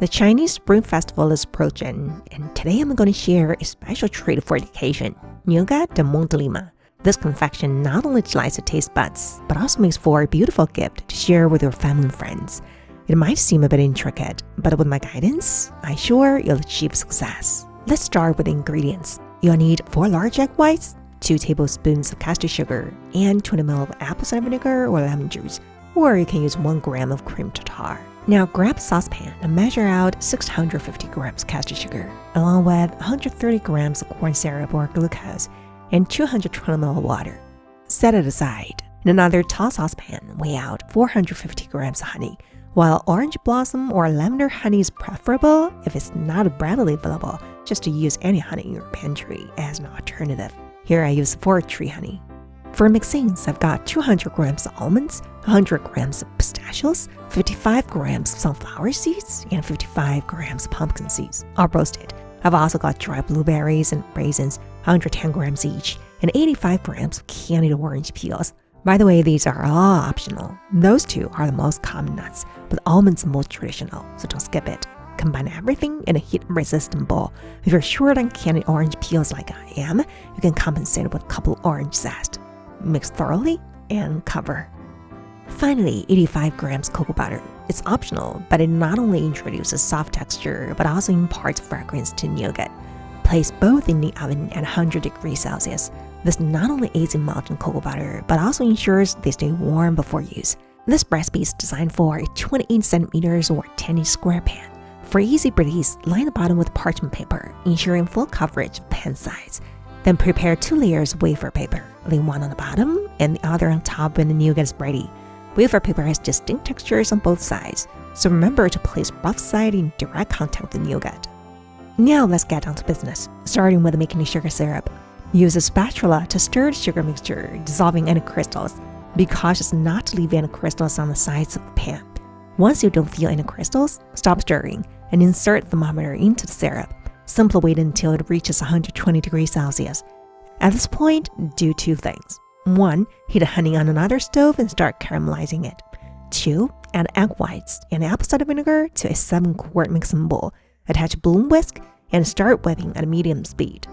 The Chinese Spring Festival is approaching, and today I'm going to share a special treat for the occasion, Nougat de Montélimar. This confection not only delights the taste buds, but also makes for a beautiful gift to share with your family and friends. It might seem a bit intricate, but with my guidance, I'm sure you'll achieve success. Let's start with the ingredients. You'll need 4 large egg whites, 2 tablespoons of castor sugar, and 20 ml of apple cider vinegar or lemon juice, or you can use 1 gram of cream tartar. Now grab a saucepan and measure out 650 grams castor sugar, along with 130 grams of corn syrup or glucose, and 220 ml of water. Set it aside. In another tall saucepan, weigh out 450 grams of honey. While orange blossom or lavender honey is preferable if it's not readily available, just to use any honey in your pantry as an alternative. Here I use forest tree honey. For mixings, I've got 200 grams of almonds, 100 grams of pistachios, 55 grams of sunflower seeds, and 55 grams of pumpkin seeds, all roasted. I've also got dry blueberries and raisins, 110 grams each, and 85 grams of candied orange peels. By the way, these are all optional. Those 2 are the most common nuts, but almonds are most traditional, so don't skip it. Combine everything in a heat-resistant bowl. If you're short on candied orange peels like I am, you can compensate with a couple orange zest. Mix thoroughly and cover. Finally, 85 grams cocoa butter. It's optional, but it not only introduces soft texture, but also imparts fragrance to nougat. Place both in the oven at 100 degrees Celsius. This not only aids in melting cocoa butter, but also ensures they stay warm before use. This recipe is designed for a 28 centimeters or 10-inch square pan. For easy breeze, line the bottom with parchment paper, ensuring full coverage of pan sides. Then prepare 2 layers of wafer paper, lay one on the bottom and the other on top when the nougat is ready. Wafer paper has distinct textures on both sides, so remember to place rough side in direct contact with the nougat. Now let's get down to business, starting with making the sugar syrup. Use a spatula to stir the sugar mixture, dissolving any crystals. Be cautious not to leave any crystals on the sides of the pan. Once you don't feel any crystals, stop stirring and insert the thermometer into the syrup. Simply wait until it reaches 120 degrees Celsius. At this point, do 2 things. 1. Heat the honey on another stove and start caramelizing it. 2. Add egg whites and apple cider vinegar to a 7-quart mixing bowl. Attach a balloon whisk and start whipping at a medium speed.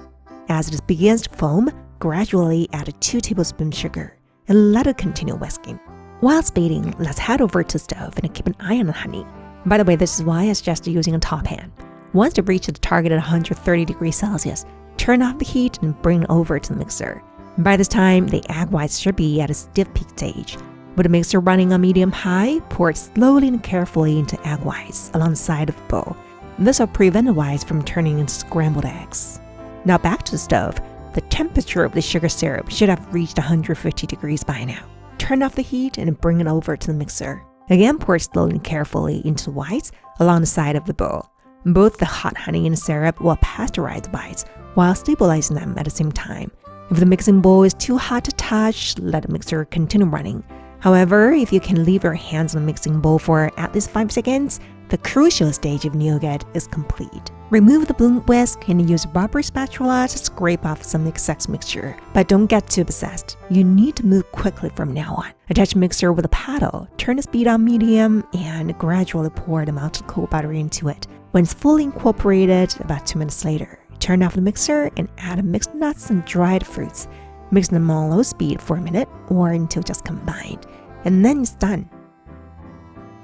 As it begins to foam, gradually add 2 tablespoons sugar and let it continue whisking. While beating, let's head over to the stove and keep an eye on the honey. By the way, this is why I suggest using a tall pan. Once it reaches the target at 130 degrees Celsius, turn off the heat and bring it over to the mixer. By this time, the egg whites should be at a stiff peak stage. With the mixer running on medium-high, pour it slowly and carefully into egg whites along the side of the bowl. This will prevent the whites from turning into scrambled eggs. Now back to the stove. The temperature of the sugar syrup should have reached 150 degrees by now. Turn off the heat and bring it over to the mixer. Again, pour it slowly and carefully into the whites along the side of the bowl. Both the hot honey and the syrup will pasteurize the whites while stabilizing them at the same time. If the mixing bowl is too hot to touch, let the mixer continue running. However, if you can leave your hands on the mixing bowl for at least 5 seconds, the crucial stage of nougat is complete. Remove the balloon whisk and use a rubber spatula to scrape off some excess mixture. But don't get too obsessed. You need to move quickly from now on. Attach the mixer with a paddle, turn the speed on medium, and gradually pour the melted cocoa butter into it. When it's fully incorporated, about 2 minutes later, turn off the mixer and add mixed nuts and dried fruits. Mix them on low speed for a minute or until just combined, and then it's done.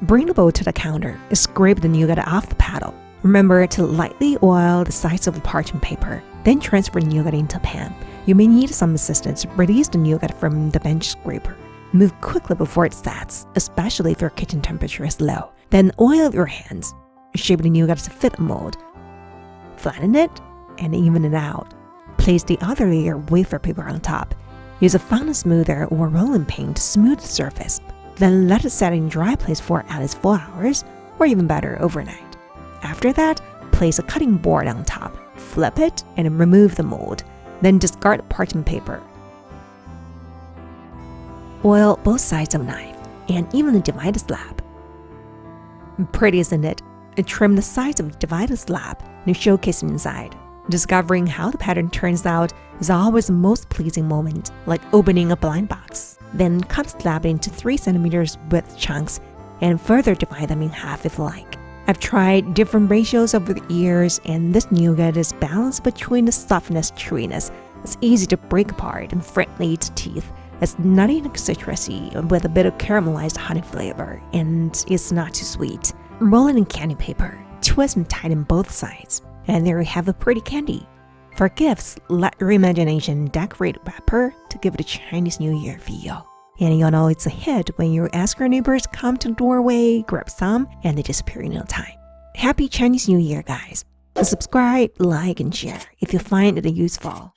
Bring the bowl to the counter and scrape the nougat off the paddle. Remember to lightly oil the sides of the parchment paper, then transfer the nougat into a pan. You may need some assistance to release the nougat from the bench scraper. Move quickly before it sets, especially if your kitchen temperature is low. Then oil your hands. Shape the nougat to fit a mold. Flatten it and even it out. Place the other layer of wafer paper on top. Use a fountain smoother or rolling pin to smooth the surface. Then let it set in dry place for at least 4 hours, or even better, overnight. After that, place a cutting board on top, flip it, and remove the mold. Then discard the parchment paper. Oil both sides of a knife and evenly divide the slab. Pretty, isn't it? Trim the sides of the divided slab and showcase it inside. Discovering how the pattern turns out is always the most pleasing moment, like opening a blind box. Then cut the slab into 3 centimeters width chunks and further divide them in half if you like. I've tried different ratios over the years, and this nougat is balanced between the softness and chewiness. It's easy to break apart and friendly to teeth. It's nutty and citrusy with a bit of caramelized honey flavor, and it's not too sweet. Roll it in candy paper, twist and tighten both sides, and there you have a pretty candy. For gifts, let your imagination decorate a wrapper to give it a Chinese New Year feel. And you'll know it's a hit when you ask your neighbors come to the doorway, grab some, and they disappear in no time. Happy Chinese New Year, guys! Subscribe, like, and share if you find it useful.